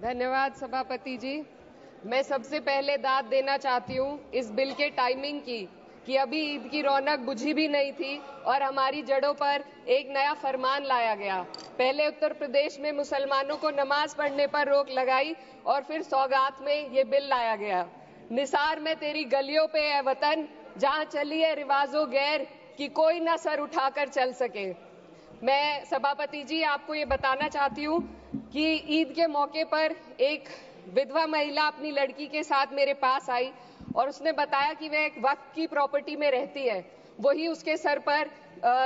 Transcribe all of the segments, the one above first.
धन्यवाद सभापति जी। मैं सबसे पहले दाद देना चाहती हूँ इस बिल के टाइमिंग की कि अभी ईद की रौनक बुझी भी नहीं थी और हमारी जड़ों पर एक नया फरमान लाया गया। पहले उत्तर प्रदेश में मुसलमानों को नमाज पढ़ने पर रोक लगाई और फिर सौगात में ये बिल लाया गया। निसार में तेरी गलियों पे है वतन, जहाँ चली है रिवाजों गैर कि कोई ना सर उठाकर चल सके। मैं सभापति जी आपको ये बताना चाहती हूँ कि ईद के मौके पर एक विधवा महिला अपनी लड़की के साथ मेरे पास आई और उसने बताया कि वह एक वक्फ की प्रॉपर्टी में रहती है, वही उसके सर पर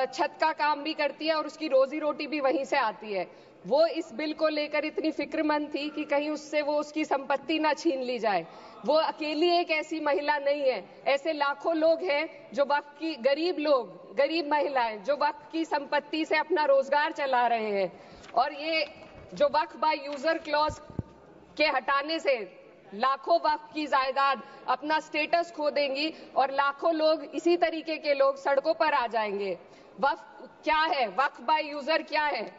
छत का काम भी करती है और उसकी रोजी रोटी भी वहीं से आती है। वो इस बिल को लेकर इतनी फिक्रमंद थी कि कहीं उससे वो उसकी संपत्ति ना छीन ली जाए। वो अकेली एक ऐसी महिला नहीं है, ऐसे लाखों लोग हैं जो वक्फ की गरीब महिलाएं जो वक्फ की संपत्ति से अपना रोजगार चला रहे हैं। और ये जो वक्फ बाय यूजर क्लॉज के हटाने से लाखों वक्फ की जायदाद अपना स्टेटस खो देंगी और लाखों लोग इसी तरीके के लोग सड़कों पर आ जाएंगे। वक्फ क्या है, वक्फ बाय यूजर क्या है?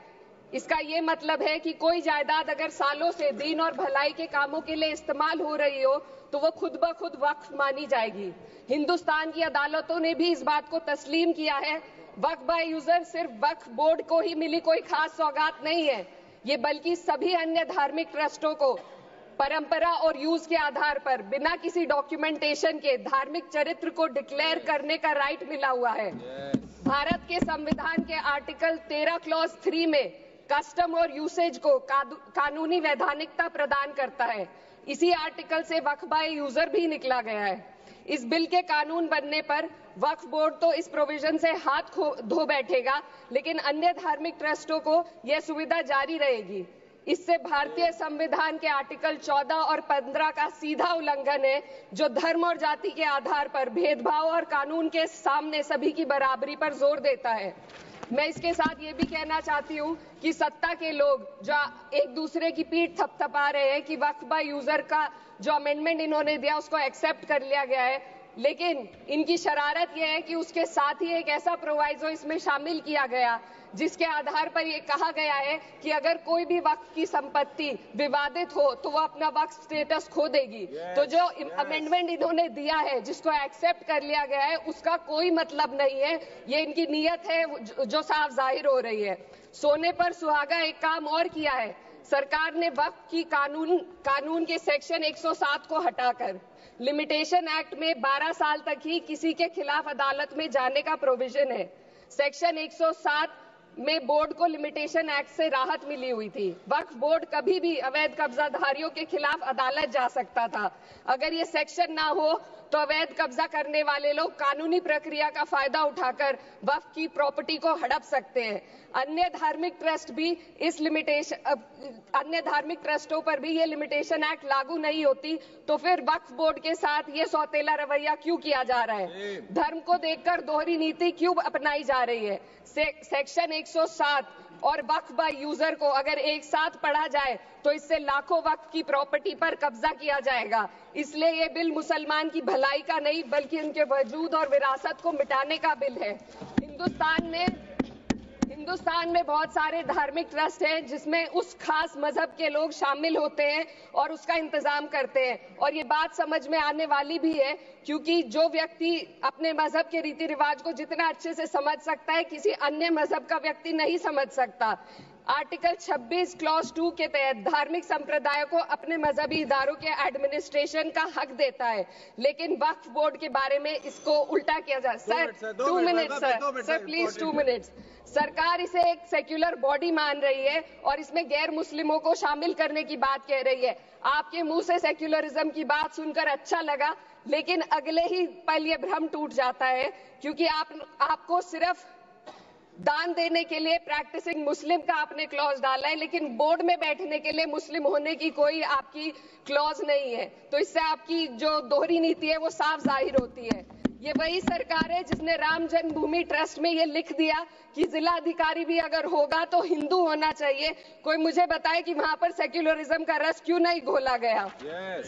इसका ये मतलब है कि कोई जायदाद अगर सालों से दीन और भलाई के कामों के लिए इस्तेमाल हो रही हो तो वो खुद ब खुद वक्फ मानी जाएगी। हिंदुस्तान की अदालतों ने भी इस बात को तस्लीम किया है। वक्फ बाय यूजर सिर्फ वक्फ बोर्ड को ही मिली कोई खास सौगात नहीं है, ये बल्कि सभी अन्य धार्मिक ट्रस्टों को परंपरा और यूज के आधार पर बिना किसी डॉक्यूमेंटेशन के धार्मिक चरित्र को डिक्लेयर करने का राइट मिला हुआ है। भारत के संविधान के आर्टिकल 13 क्लॉज 3 में कस्टम और यूसेज को कानूनी वैधानिकता प्रदान करता है। इसी आर्टिकल से वक्फ बाय यूजर भी निकला गया है। इस बिल के कानून बनने पर वक्फ बोर्ड तो इस प्रोविजन से हाथ धो बैठेगा, लेकिन अन्य धार्मिक ट्रस्टों को यह सुविधा जारी रहेगी। इससे भारतीय संविधान के आर्टिकल 14 और 15 का सीधा उल्लंघन है, जो धर्म और जाति के आधार पर भेदभाव और कानून के सामने सभी की बराबरी पर जोर देता है। मैं इसके साथ ये भी कहना चाहती हूँ कि सत्ता के लोग जो एक दूसरे की पीठ थपथपा रहे हैं कि वक्फ बाय यूजर का जो अमेंडमेंट इन्होंने दिया उसको एक्सेप्ट कर लिया गया है, लेकिन इनकी शरारत यह है कि उसके साथ ही एक ऐसा प्रोवाइजो इसमें शामिल किया गया जिसके आधार पर यह कहा गया है कि अगर कोई भी वक्फ की संपत्ति विवादित हो तो वो अपना वक्फ स्टेटस खो देगी। तो जो अमेंडमेंट इन्होंने दिया है जिसको एक्सेप्ट कर लिया गया है उसका कोई मतलब नहीं है, ये इनकी नीयत है जो साफ जाहिर हो रही है। सोने पर सुहागा एक काम और किया है, सरकार ने वक्फ की कानून के सेक्शन 107 को हटाकर लिमिटेशन एक्ट में 12 साल तक ही किसी के खिलाफ अदालत में जाने का प्रोविजन है। सेक्शन 107 में बोर्ड को लिमिटेशन एक्ट से राहत मिली हुई थी। वक्फ बोर्ड कभी भी अवैध कब्जाधारियों के खिलाफ अदालत जा सकता था। अगर ये सेक्शन ना हो तो अवैध कब्जा करने वाले लोग कानूनी प्रक्रिया का फायदा उठाकर वक्फ की प्रॉपर्टी को हड़प सकते हैं। अन्य धार्मिक ट्रस्टों पर भी ये लिमिटेशन एक्ट लागू नहीं होती, तो फिर वक्फ बोर्ड के साथ ये सौतेला रवैया क्यों किया जा रहा है? धर्म को देखकर दोहरी नीति क्यों अपनाई जा रही है? सेक्शन 107 और वक्फ बाय यूजर को अगर एक साथ पढ़ा जाए तो इससे लाखों वक्फ की प्रॉपर्टी पर कब्जा किया जाएगा। इसलिए ये बिल मुसलमान की भलाई का नहीं बल्कि उनके वजूद और विरासत को मिटाने का बिल है। हिंदुस्तान में बहुत सारे धार्मिक ट्रस्ट हैं जिसमें उस खास मजहब के लोग शामिल होते हैं और उसका इंतजाम करते हैं, और ये बात समझ में आने वाली भी है क्योंकि जो व्यक्ति अपने मजहब के रीति रिवाज को जितना अच्छे से समझ सकता है किसी अन्य मजहब का व्यक्ति नहीं समझ सकता। आर्टिकल 26 क्लॉज 2 के तहत धार्मिक संप्रदायों को अपने मजहबी इदारों के एडमिनिस्ट्रेशन का हक देता है, लेकिन वक्फ बोर्ड के बारे में इसको उल्टा किया जा रहा है। Sir please 2 minutes. सरकार इसे एक सेक्युलर बॉडी मान रही है और इसमें गैर मुस्लिमों को शामिल करने की बात कह रही है। आपके मुंह से सेक्युलरिज्म की बात सुनकर अच्छा लगा, लेकिन अगले ही पल ये भ्रम टूट जाता है क्योंकि आपको सिर्फ दान देने के लिए प्रैक्टिसिंग मुस्लिम का आपने क्लॉज डाला है, लेकिन बोर्ड में बैठने के लिए मुस्लिम होने की कोई आपकी क्लॉज नहीं है। तो इससे आपकी जो दोहरी नीति है वो साफ जाहिर होती है। ये वही सरकार है जिसने राम जन्मभूमि ट्रस्ट में ये लिख दिया कि जिला अधिकारी भी अगर होगा तो हिंदू होना चाहिए। कोई मुझे बताए कि वहां पर सेक्युलरिज्म का रस क्यों नहीं घोला गया?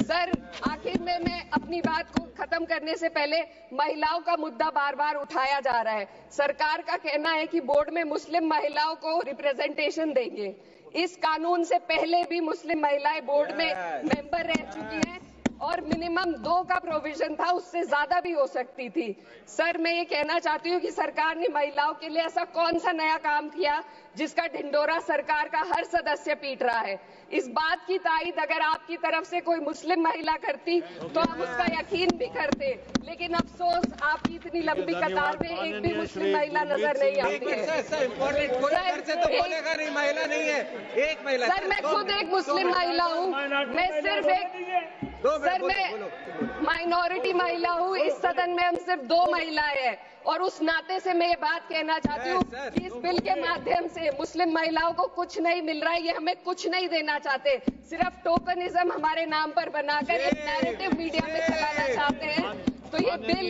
सर, आखिर में मैं अपनी बात को खत्म करने से पहले महिलाओं का मुद्दा बार बार उठाया जा रहा है। सरकार का कहना है कि बोर्ड में मुस्लिम महिलाओं को रिप्रेजेंटेशन देंगे। इस कानून से पहले भी मुस्लिम महिलाएं बोर्ड में मेंबर रह चुकी हैं और मिनिमम 2 का प्रोविजन था, उससे ज्यादा भी हो सकती थी। सर, मैं ये कहना चाहती हूँ कि सरकार ने महिलाओं के लिए ऐसा कौन सा नया काम किया जिसका ढिंडोरा सरकार का हर सदस्य पीट रहा है। इस बात की तायीद अगर आपकी तरफ से कोई मुस्लिम महिला करती तो हम उसका यकीन भी करते, लेकिन अफसोस आपकी इतनी लंबी कतार में एक भी मुस्लिम महिला नजर नहीं आती है। सर, मैं खुद एक मुस्लिम महिला हूँ, मैं सिर्फ एक मैं माइनॉरिटी महिला हूँ। इस सदन में हम सिर्फ 2 महिलाएं हैं और उस नाते से मैं ये बात कहना चाहती हूँ कि इस बिल के माध्यम से मुस्लिम महिलाओं को कुछ नहीं मिल रहा है, ये हमें कुछ नहीं देना चाहते, सिर्फ टोकनिज्म हमारे नाम पर बनाकर एक नैरेटिव मीडिया में चलाना चाहते हैं। तो ये बिल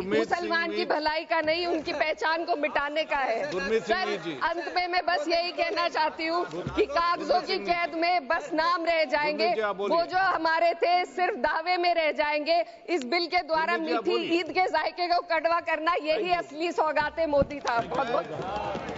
मुसलमान की भलाई का नहीं, उनकी पहचान को मिटाने का है। सर, अंत में मैं बस यही कहना चाहती हूँ कि कागजों की कैद में बस नाम रह जाएंगे, वो जो हमारे थे सिर्फ दावे में रह जाएंगे। इस बिल के द्वारा मीठी ईद के जायके को कड़वा करना, यही असली सौगाते मोदी था। बहुत बहुत